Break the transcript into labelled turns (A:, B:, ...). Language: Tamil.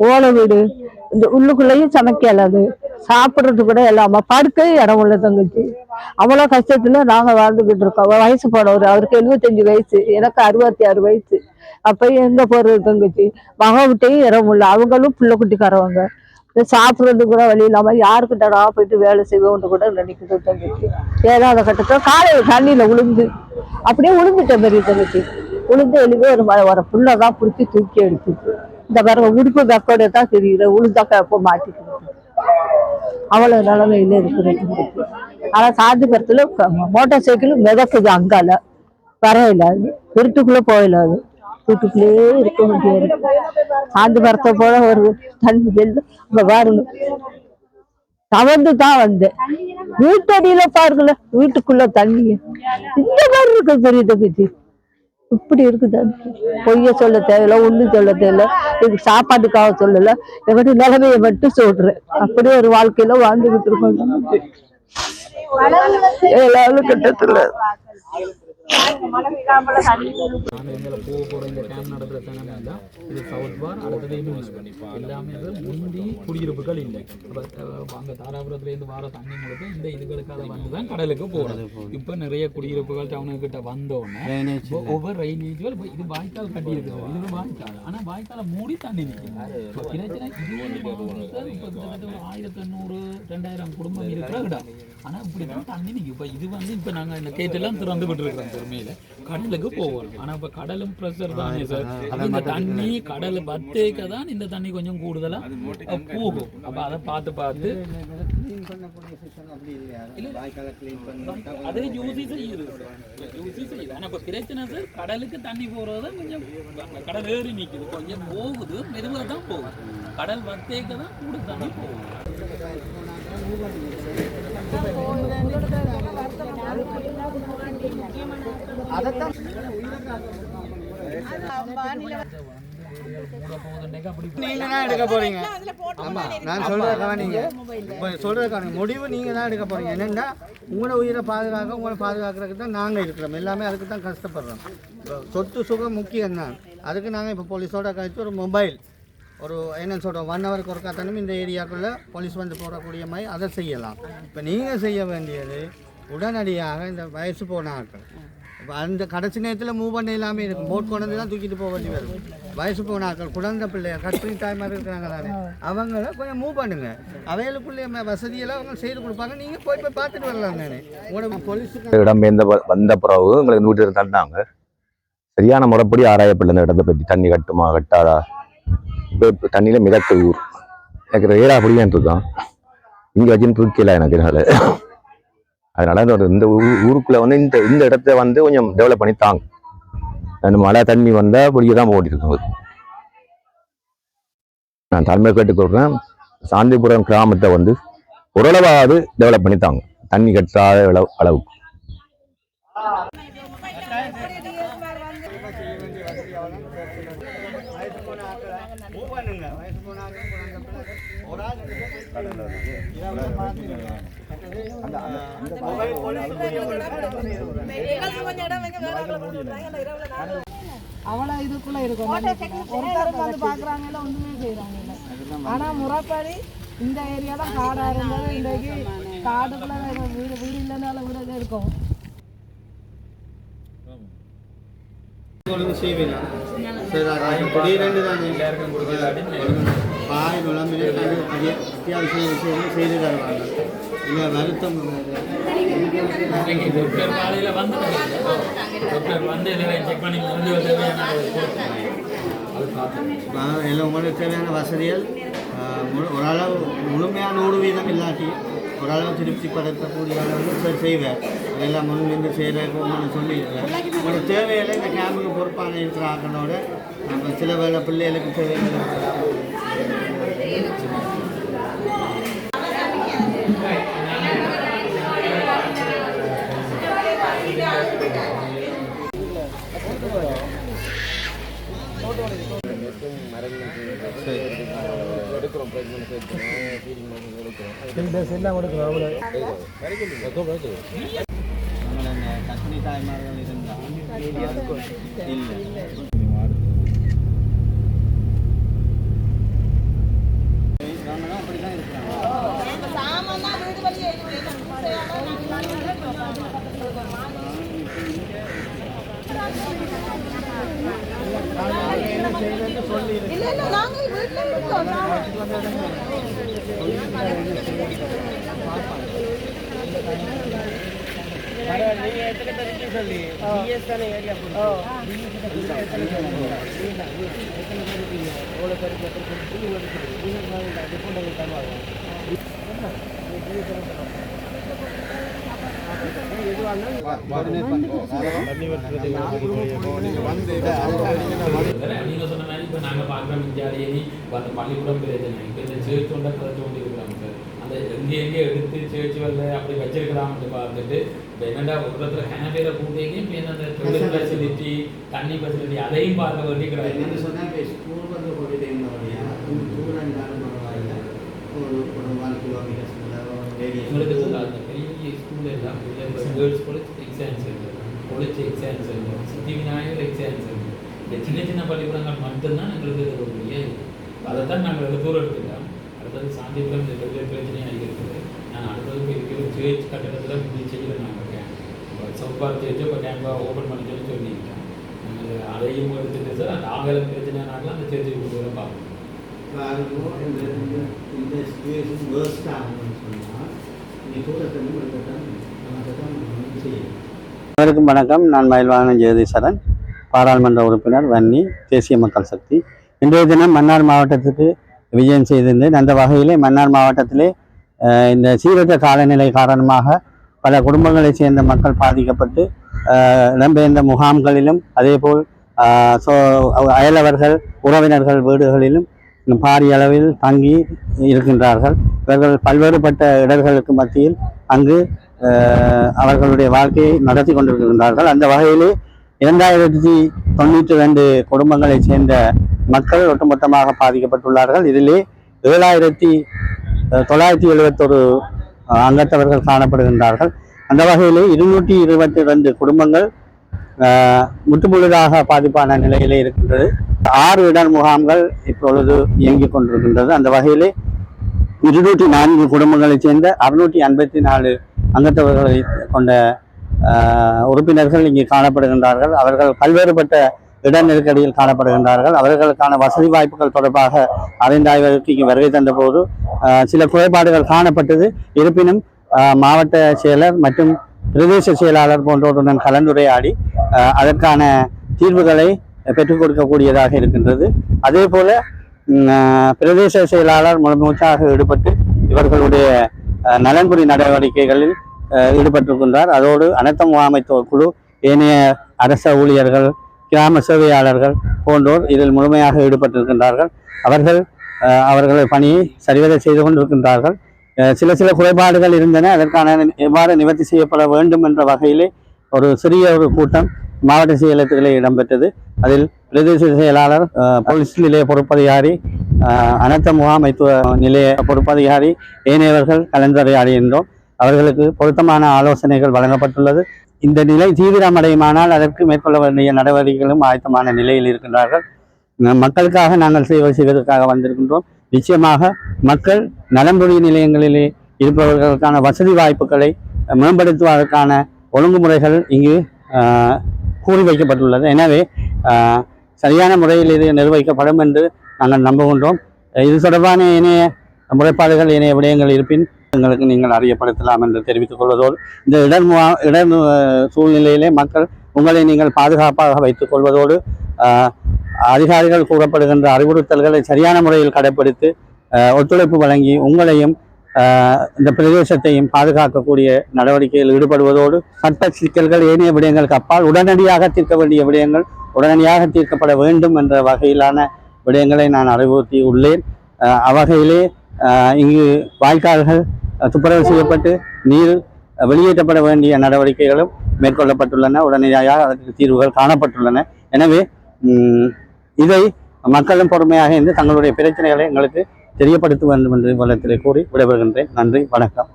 A: ஓலை வீடு இந்த உள்ளுக்குள்ளேயும் சமைக்கல, அது சாப்பிட்றது கூட இல்லாம படுக்க இடம் உள்ள தங்கச்சி. அவ்வளோ கஷ்டத்துல நாங்க வாழ்ந்துகிட்டு இருக்கோம். வயசு போனவர், அவருக்கு 75 வயசு, எனக்கு 66 வயசு. அப்ப எங்க போறது தங்கச்சி? மக விட்டையும் இடம் உள்ள, அவங்களும் புள்ள குட்டிக்காரவங்க. சாப்பிட்றது கூட வழி இல்லாம யாருக்கிட்டடா போயிட்டு வேலை செய்வோம்னு கூட நினைக்குது தங்கச்சி. 7வது கட்டத்துல காலையில் தண்ணியில உளுந்து அப்படியே உளுந்துட்டேன் பெரிய தங்கச்சி. உளுந்து எழுதி ஒரு புள்ளதான் பிடிச்சி தூக்கி எடுத்துச்சு. இந்த பாருங்க உடுப்பு வெக்கோட தான் தெரியுது, உளுந்தாக்க எப்போ மாட்டிக்கிறது. அவ்வளவு நிலைமையில இருக்கிறது. ஆனா சாந்திபுரத்துல மோட்டார் சைக்கிள் மிதக்குது, அங்கால வரையிலாது, இருட்டுக்குள்ள போயிடாது, வீட்டுக்குள்ளேயே இருக்க முடியாது. சாந்திபுரத்தை போல ஒரு தண்ணி வெள்ள பாருங்க, தவந்து தான் வந்தேன். வீட்டடியில பாருங்கள, வீட்டுக்குள்ள தண்ணி இந்த மாதிரி இருக்கு பெரிய தங்கச்சி. இப்படி இருக்குது. பொய்ய சொல்ல தேவையில்ல, ஒண்ணும் சொல்ல தேவையில்ல, இது சாப்பாட்டுக்காக சொல்லல, எவடி நிலைமையை மட்டும் சொல்றேன். அப்படியே ஒரு வாழ்க்கையில வாழ்ந்துகிட்டு இருக்கோம். எல்லாரும் கட்டத்துல
B: குடியிருப்புகள் இல்லை. அங்க தாராபுரத்துல இருந்து வர தண்ணி முழுக்க இந்த இதுகளுக்காக வந்துதான் கடலுக்கு போறது. இப்ப நிறைய குடியிருப்புகள் டவுனுக்கிட்ட வந்தோடனே ஒவ்வொரு ரயில்வேஜுகள் இது வாய்க்கால் கட்டி இருக்குது, இது வாய்க்கால். ஆனா வாய்க்கால மூடி தண்ணி நிற்கிறது. பிரச்சனை இது வந்து இப்ப கிட்டத்தட்ட 1800-2000 குடும்பம் இருக்கிற இடம். ஆனா இப்படிதான் தண்ணி நிற்கும். இப்ப இது வந்து இப்ப நாங்க இந்த கேட்டெல்லாம் திறந்து விட்டு இருக்கிறோம் பெருமையில கடலுக்கு போவோம். ஆனா இப்ப கடலும் ப்ரெஷர் தானே சார். இந்த தண்ணி கடல் பத்தேக்க தான் இந்த தண்ணி கொஞ்சம் கூடுதலா போகும். அப்ப அதை பார்த்து பார்த்து அதே யூசி செய்யுது. ஆனா இப்ப பிரச்சனை சார், கடலுக்கு தண்ணி போறது கொஞ்சம் கடல் ஏறி நிக்குது, கொஞ்சம் போகுது, மெதுவாக தான் போகுது. கடல் பத்தேக்க தான் கூட தண்ணி போகும்.
C: நீங்க தான் எடுக்க போறீங்க. ஆமா, நான் சொல்றதுக்கான முடிவு நீங்க தான் எடுக்க போறீங்க. என்னன்னா உங்களோட உயிரை பாதுகாக்க, உங்களை பாதுகாக்கிறதுக்கு தான் நாங்கள் இருக்கிறோம். எல்லாமே அதுக்கு தான் கஷ்டப்படுறோம். சொத்து சுகம் முக்கியம் தான். அதுக்கு நாங்கள் இப்போ போலீஸோட கழித்து ஒரு மொபைல் ஒரு என்ன சொல்கிறோம் 1 ஹவருக்கு ஒருக்கா தானே இந்த ஏரியாக்குள்ளே போலீஸ் வந்து போடக்கூடிய மாதிரி அதை செய்யலாம். இப்போ நீங்கள் செய்ய வேண்டியது உடனடியாக இந்த வயசு போன ஆட்கள், இப்போ அந்த கடைசி நேரத்தில் மூவ் பண்ண இல்லாமல் இருக்கும், போட் கொண்டு தான் தூக்கிட்டு போக வேண்டி வரும். வயசு போன ஆட்கள், குழந்தை பிள்ளைய கற்பிணி தாய்மார் இருக்கிறாங்க தானே, அவங்கள கொஞ்சம் மூவ் பண்ணுங்க. அவைகளுக்குள்ளே வசதியெல்லாம் அவங்க செய்து கொடுப்பாங்க. நீங்கள் போய் பார்த்துட்டு வரலாம் தானே. உங்களோட போலீஸுக்கு
D: இடம் வந்த பிறகு எங்களுக்கு வீட்டில் தந்தாங்க. சரியான முறைப்படி ஆராயப்படல இந்த இடத்தை பற்றி. தண்ணி கட்டுமா கட்டாதா, இப்போ தண்ணியில் மிதக்க ஊர் எனக்கு ரேரா அப்படியான் இருக்கான் இங்கே வச்சுன்னு தூக்கல எனக்கு. அதனால இந்த ஊருக்குள்ள வந்து இந்த இடத்த வந்து கொஞ்சம் டெவலப் பண்ணி தாங்க. அந்த மழை தண்ணி வந்தால் பிடிக்க தான் போட்டிருக்கோம். நான் தலைமை கேட்டுக்கொள்கிறேன், சாந்திபுரம் கிராமத்தை வந்து ஓரளவாவது டெவலப் பண்ணி தாங்க, தண்ணி கட்டாத அளவுக்கு.
E: அவ்வளோ இதுக்குள்ள இருக்கும். ஒருத்தரும் வந்து பார்க்குறாங்கல்ல, ஒன்றுமே செய்கிறாங்கல்ல. ஆனால் முறைப்படி இந்த ஏரியால காடாக இருந்தது, இன்றைக்கு காடுக்குள்ள வீடு இல்லைனாலும் வீடு இருக்கும்.
C: பாய் நுழம்பிலே அத்தியாவசிய விஷயங்கள் செய்து தருவாங்க. இல்லை வருத்தம் எல்லாம் உங்களுக்கு தேவையான வசதிகள் ஓரளவு முழுமையான 100% இல்லாட்டி ஓரளவு திருப்திப்படுத்தக்கூடிய அளவு செய்வேன். அதெல்லாம் முன்னிருந்து செய்கிறேன்னு சொல்லியிருக்கேன். உங்களோட தேவையில்லை இந்த கேம்புக்கு பொறுப்பான இருக்கிற ஆக்களோட நம்ம சில வேலை பிள்ளைகளுக்கு தேவைகள் கற்பனை தாய்மார்கள் இருந்தால் இல்லை.
B: நீங்க சொன்ன மாதிரி இப்ப நாங்க பாக்குறோம் இந்தியாவிலேயே அந்த பள்ளிக்கூடம் பிரச்சனை இப்ப இந்த சேர்ச் ஒன்றை கலந்து கொண்டு இருக்கிறாங்க சார். அந்த எங்கே எடுத்து சேர்ச் வரல அப்படி வச்சிருக்கலாம்னு பார்த்துட்டு இப்போ என்னடா உலகத்துல ஹேனபேரை கூட்டிங்க இப்போ என்ன அந்த தொழில் ஃபெசிலிட்டி தண்ணி ஃபெசிலிட்டி அதையும் பார்க்க வேண்டிக்கிறாங்க.
C: என்ன சொன்னால் இப்போ ஸ்கூல் வந்து போட்டுட்டு இருந்தவரையா தூரம் ஒரு 1 கிலோமீட்டர்ஸ்
B: உங்களுக்கு அந்த பெரிய ஸ்கூல் எல்லாம் girls college exam centre, college exam centre, Siddhi Vinayagar exam centre, இந்த சின்ன சின்ன பள்ளிக்கூடங்கள் மட்டும்தான் எங்களுக்கு இருக்கக்கூடிய அதை தான் நாங்கள் தூரம் எடுத்துக்கலாம். அடுத்தது சாந்திபுரம் இந்த பெரிய பிரச்சனையாக இருக்குது. நான் அடுத்தது இருக்கிற சேர்ச் கட்டடத்தில் இப்படி செய்யல நாங்கள் இருக்கேன். சவுபார் சேர்ச்சு இப்போ கேம்பாக ஓப்பன் பண்ணி சொல்லியிருக்கேன். நாங்கள் அதையும் எடுத்துட்டு சார் அந்த ஆங்கிலம் பிரச்சனைனாலும் அந்த சேர்ச்சுக்கு கொண்டு வர பார்ப்போம்.
C: இந்த சிச்சுவேஷன் வேர்ஸ்ட் ஆகணும்னு சொன்னால் நீ தூரத்தை
F: அனைவருக்கும் வணக்கம். நான் மயில்வாகனம் ஜெகதீஸ்வரன், பாராளுமன்ற உறுப்பினர், வன்னி, தேசிய மக்கள் சக்தி. இன்றைய தினம் மன்னார் மாவட்டத்துக்கு விஜயம் செய்திருந்தேன். அந்த வகையிலே மன்னார் மாவட்டத்திலே இந்த சீரற்ற காலநிலை காரணமாக பல குடும்பங்களைச் சேர்ந்த மக்கள் பாதிக்கப்பட்டு இடம்பெயர்ந்த முகாம்களிலும் அதேபோல் அயலவர்கள் உறவினர்கள் வீடுகளிலும் பாரிய அளவில் தங்கி இருக்கின்றார்கள். இவர்கள் பல்வேறுபட்ட இடர்களுக்கு மத்தியில் அங்கு அவர்களுடைய வாழ்க்கையை நடத்தி கொண்டிருக்கின்றார்கள். அந்த வகையிலே 2092 குடும்பங்களைச் சேர்ந்த மக்கள் ஒட்டுமொத்தமாக பாதிக்கப்பட்டுள்ளார்கள். இதிலே 7971 அங்கத்தவர்கள் காணப்படுகின்றார்கள். அந்த வகையிலே 222 குடும்பங்கள் முற்றுமுழுதாக பாதிப்பான நிலையிலே இருக்கின்றது. 6 இடர் முகாம்கள் இப்பொழுது இயங்கிக் கொண்டிருக்கின்றது. அந்த வகையிலே 204 குடும்பங்களைச் சேர்ந்த 654 அங்கத்தவர்களை கொண்ட உறுப்பினர்கள் இங்கு காணப்படுகின்றார்கள். அவர்கள் பல்வேறுபட்ட இட நெருக்கடியில் காணப்படுகின்றார்கள். அவர்களுக்கான வசதி வாய்ப்புகள் தொடர்பாக அறிந்தாய்வதற்கு இங்கு வருகை தந்தபோது சில குறைபாடுகள் காணப்பட்டது. இருப்பினும் மாவட்ட செயலர் மற்றும் பிரதேச செயலாளர் போன்றோருடன் கலந்துரையாடி அதற்கான தீர்வுகளை பெற்றுக் கொடுக்கக்கூடியதாக இருக்கின்றது. அதே போல பிரதேச செயலாளர் மூச்சாக ஈடுபட்டு இவர்களுடைய நலன்புரி நடவடிக்கைகளில் ஈடுபட்டிருக்கின்றார். அதோடு அனைத்து முகாமைத்துவ குழு, ஏனைய அரச ஊழியர்கள், கிராம சேவையாளர்கள் போன்றோர் இதில் முழுமையாக ஈடுபட்டிருக்கின்றார்கள். அவர்கள் பணியை சரிவர செய்து கொண்டிருக்கின்றார்கள். சில குறைபாடுகள் இருந்தன. அதற்கான எவ்வாறு நிவர்த்தி செய்யப்பட வேண்டும் என்ற வகையிலே ஒரு சிறிய கூட்டம் மாவட்ட செயலகத்திலே இடம்பெற்றது. அதில் பிரதேச செயலாளர், போலீஸ் நிலைய பொறுப்பதிகாரி, அனைத்து முகாமைத்துவ நிலைய பொறுப்பதிகாரி, ஏனையவர்கள் கலந்துரையாடுகின்றோம். அவர்களுக்கு பொருத்தமான ஆலோசனைகள் வழங்கப்பட்டுள்ளது. இந்த நிலை தீவிரமடையுமானால் அதற்கு மேற்கொள்ள வேண்டிய நடவடிக்கைகளும் ஆயத்தமான நிலையில் இருக்கின்றார்கள். மக்களுக்காக நாங்கள் சேவை செய்வதற்காக வந்திருக்கின்றோம். நிச்சயமாக மக்கள் நலம்புரி நிலையங்களிலே இருப்பவர்களுக்கான வசதி வாய்ப்புகளை மேம்படுத்துவதற்கான ஒழுங்குமுறைகள் இங்கு கூறி வைக்கப்பட்டுள்ளது. எனவே சரியான முறையில் இது நிர்வகிக்கப்படும் என்று நாங்கள் நம்புகின்றோம். இது தொடர்பான இணைய முறைப்பாடுகள், இணைய விடயங்கள் இருப்பின் எங்களுக்கு நீங்கள் அறியப்படுத்தலாம் என்று தெரிவித்துக் கொள்வதோடு, இந்த இடர் சூழ்நிலையிலே மக்கள் உங்களை நீங்கள் பாதுகாப்பாக வைத்துக் கொள்வதோடு அதிகாரிகள் கூறப்படுகின்ற அறிவுறுத்தல்களை சரியான முறையில் கடைப்பிடித்து ஒத்துழைப்பு வழங்கி உங்களையும் இந்த பிரதேசத்தையும் பாதுகாக்கக்கூடிய நடவடிக்கையில் ஈடுபடுவதோடு சட்ட சிக்கல்கள், ஏனைய விடயங்களுக்கு அப்பால் உடனடியாக தீர்க்க வேண்டிய விடயங்கள் உடனடியாக தீர்க்கப்பட வேண்டும் என்ற வகையிலான விடயங்களை நான் அறிவுறுத்தி உள்ளேன். அவ்வகையிலே இங்கு வாய்க்கால்கள் துப்புரவு செய்யப்பட்டு நீர் வெளியேற்றப்பட வேண்டிய நடவடிக்கைகளும் மேற்கொள்ளப்பட்டுள்ளன. உடனடியாக அதற்கு தீர்வுகள் காணப்பட்டுள்ளன. எனவே இதை மக்களும் பொறுமையாக இருந்து தங்களுடைய பிரச்சனைகளை எங்களுக்கு தெரியப்படுத்த வேண்டும் என்று வளத்திலே கூறி விடைபெறுகின்றேன். நன்றி, வணக்கம்.